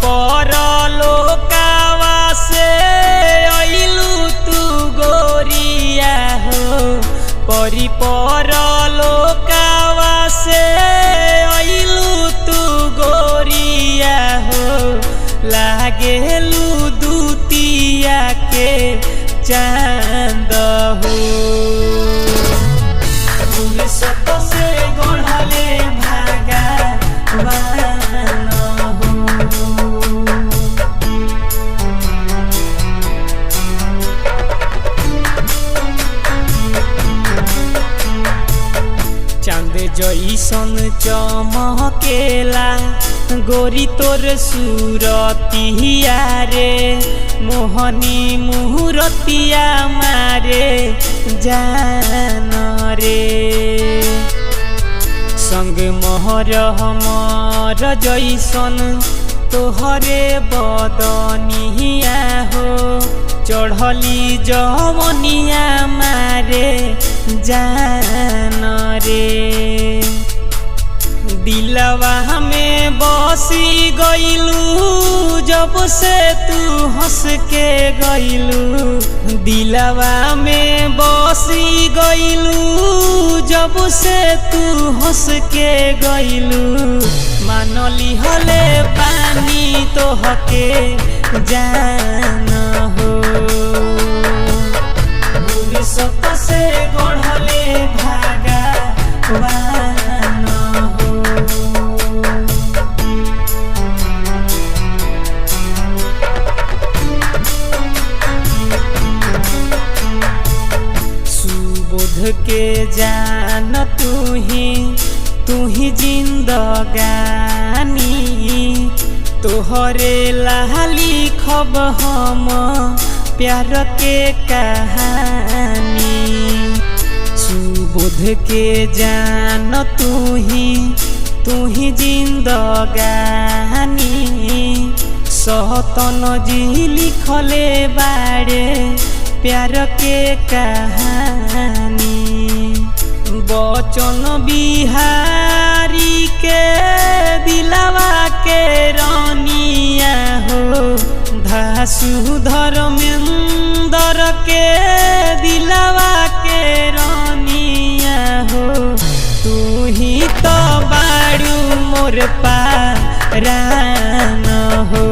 पर लोकावा से अइलू तू गोरिया हो, परी पर लोकावा से अइलू तू गोरिया हो। लागेलू दूतिया के चांद हो, फुर्सत से गढ़ले भगवान हो। चांद जइसन चमकेला गोरी तोर सूरतिया रे, मोहनी मुहूर्तिया मारे जान रे। संग मोहर हमर जइसन तोहरे बदनिया हो, चढ़ली जवनिया मारे जान रे। दिलवा में बसी गइलू जब से तू हंस के गइलू, दिलवा में बसी गइलू जब से तू हंस के गइलू। मानली हले पानी तोहके जान हो, भविष्यत से गढ़ले भगवान हो। सुबोध के जान तू ही जिंदगानी, तोहरे लाली खब हम प्यार के कहानी। सुबोध के जान तू ही जिंदगानी, सहतन जी लिखले बाड़े प्यार के कहानी। बचन बिहारी के दिलवा के रानिया हो, धासु धर्मेंद्र के दिलवा के रानिया हो। तू ही तो बाड़ू मोर पारान हो।